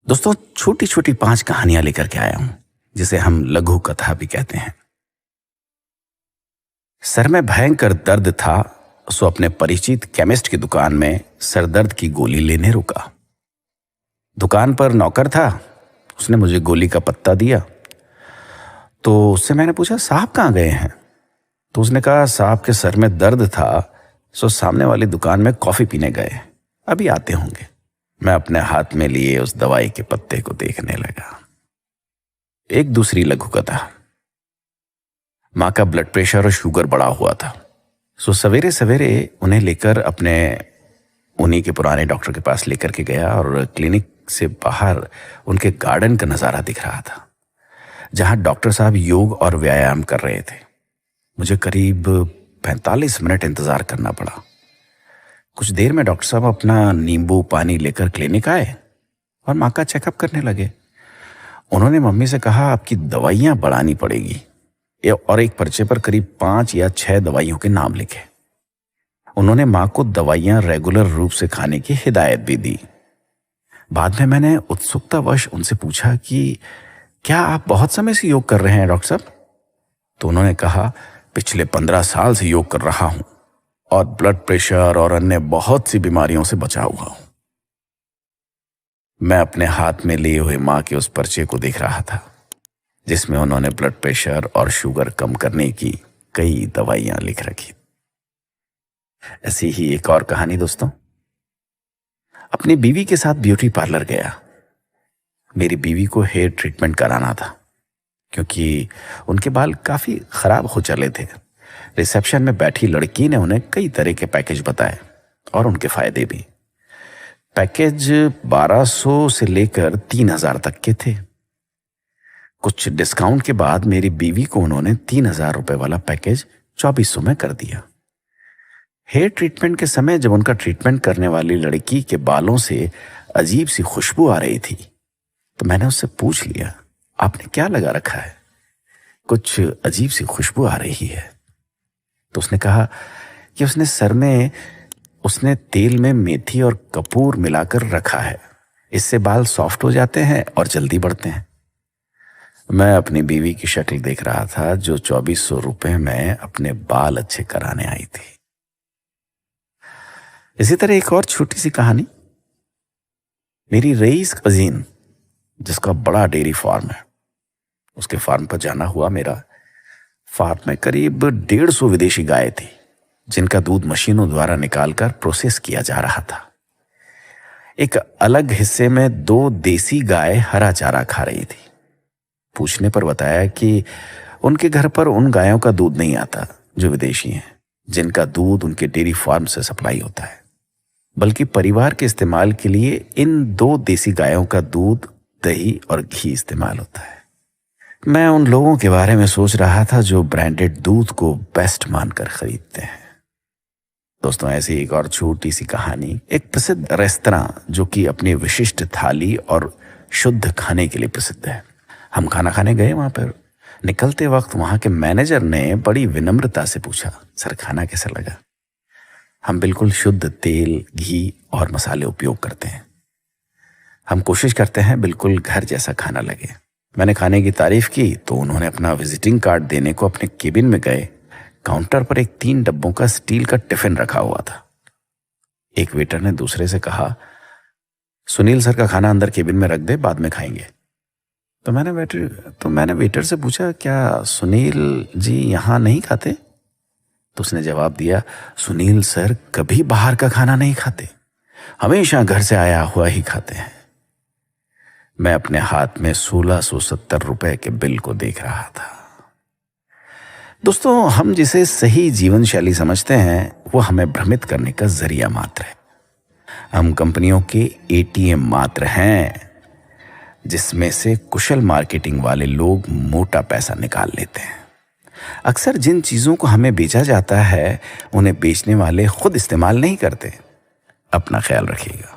दोस्तों, छोटी छोटी 5 कहानियां लेकर के आया हूं, जिसे हम लघु कथा भी कहते हैं। सर में भयंकर दर्द था, सो अपने परिचित केमिस्ट की दुकान में सरदर्द की गोली लेने रुका। दुकान पर नौकर था, उसने मुझे गोली का पत्ता दिया। तो उससे मैंने पूछा, साहब कहाँ गए हैं? तो उसने कहा, साहब के सर में दर्द था, सो सामने वाली दुकान में कॉफी पीने गए, अभी आते होंगे। मैं अपने हाथ में लिए उस दवाई के पत्ते को देखने लगा। एक दूसरी लघु कथा। माँ का ब्लड प्रेशर और शुगर बढ़ा हुआ था, सो सवेरे सवेरे उन्हें लेकर अपने उन्हीं के पुराने डॉक्टर के पास लेकर के गया और क्लिनिक से बाहर उनके गार्डन का नज़ारा दिख रहा था, जहां डॉक्टर साहब योग और व्यायाम कर रहे थे। मुझे करीब 45 मिनट इंतजार करना पड़ा। कुछ देर में डॉक्टर साहब अपना नींबू पानी लेकर क्लिनिक आए और माँ का चेकअप करने लगे। उन्होंने मम्मी से कहा, आपकी दवाइयाँ बढ़ानी पड़ेगी, और एक पर्चे पर करीब 5 या 6 दवाइयों के नाम लिखे। उन्होंने माँ को दवाइयाँ रेगुलर रूप से खाने की हिदायत भी दी। बाद में मैंने उत्सुकतावश उनसे पूछा कि क्या आप बहुत समय से योग कर रहे हैं डॉक्टर साहब? तो उन्होंने कहा, पिछले 15 साल से योग कर रहा हूं और ब्लड प्रेशर और अन्य बहुत सी बीमारियों से बचा हुआ हूं। मैं अपने हाथ में लिए हुए माँ के उस पर्चे को देख रहा था, जिसमें उन्होंने ब्लड प्रेशर और शुगर कम करने की कई दवाइयां लिख रखी। ऐसी ही एक और कहानी दोस्तों। अपनी बीवी के साथ ब्यूटी पार्लर गया। मेरी बीवी को हेयर ट्रीटमेंट कराना था, क्योंकि उनके बाल काफी खराब हो चले थे। रिसेप्शन में बैठी लड़की ने उन्हें कई तरह के पैकेज बताए और उनके फायदे भी। पैकेज 1200 से लेकर 3000 तक के थे। कुछ डिस्काउंट के बाद मेरी बीवी को उन्होंने 3000 रुपए वाला पैकेज 2400 में कर दिया। हेयर ट्रीटमेंट के समय जब उनका ट्रीटमेंट करने वाली लड़की के बालों से अजीब सी खुशबू आ रही थी, तो मैंने उससे पूछ लिया, आपने क्या लगा रखा है? कुछ अजीब सी खुशबू आ रही है। तो उसने कहा कि उसने सर में तेल में मेथी और कपूर मिलाकर रखा है, इससे बाल सॉफ्ट हो जाते हैं और जल्दी बढ़ते हैं। मैं अपनी बीवी की शक्ल देख रहा था, जो 2400 रुपए में अपने बाल अच्छे कराने आई थी। इसी तरह एक और छोटी सी कहानी। मेरी रईस कजीन, जिसका बड़ा डेयरी फार्म है, उसके फार्म पर जाना हुआ मेरा। फार्म में करीब 150 विदेशी गायें थी, जिनका दूध मशीनों द्वारा निकालकर प्रोसेस किया जा रहा था। एक अलग हिस्से में 2 देसी गाय हरा चारा खा रही थी। पूछने पर बताया कि उनके घर पर उन गायों का दूध नहीं आता जो विदेशी हैं, जिनका दूध उनके डेयरी फार्म से सप्लाई होता है, बल्कि परिवार के इस्तेमाल के लिए इन 2 देसी गायों का दूध, दही और घी इस्तेमाल होता है। मैं उन लोगों के बारे में सोच रहा था जो ब्रांडेड दूध को बेस्ट मानकर खरीदते हैं। दोस्तों, ऐसी एक और छोटी सी कहानी। एक प्रसिद्ध रेस्तरां जो कि अपनी विशिष्ट थाली और शुद्ध खाने के लिए प्रसिद्ध है। हम खाना खाने गए वहां पर। निकलते वक्त वहां के मैनेजर ने बड़ी विनम्रता से पूछा, सर खाना कैसा लगा? हम बिल्कुल शुद्ध तेल, घी और मसाले उपयोग करते हैं। हम कोशिश करते हैं बिल्कुल घर जैसा खाना लगे। मैंने खाने की तारीफ की तो उन्होंने अपना विजिटिंग कार्ड देने को अपने केबिन में गए। काउंटर पर एक 3 डब्बों का स्टील का टिफिन रखा हुआ था। एक वेटर ने दूसरे से कहा, सुनील सर का खाना अंदर केबिन में रख दे, बाद में खाएंगे। तो मैंने वेटर से पूछा, क्या सुनील जी यहाँ नहीं खाते? तो उसने जवाब दिया, सुनील सर कभी बाहर का खाना नहीं खाते, हमेशा घर से आया हुआ ही खाते हैं। मैं अपने हाथ में 1670 रुपए के बिल को देख रहा था। दोस्तों, हम जिसे सही जीवन शैली समझते हैं, वो हमें भ्रमित करने का जरिया मात्र है। हम कंपनियों के एटीएम मात्र हैं, जिसमें से कुशल मार्केटिंग वाले लोग मोटा पैसा निकाल लेते हैं। अक्सर जिन चीजों को हमें बेचा जाता है, उन्हें बेचने वाले खुद इस्तेमाल नहीं करते। अपना ख्याल रखिएगा।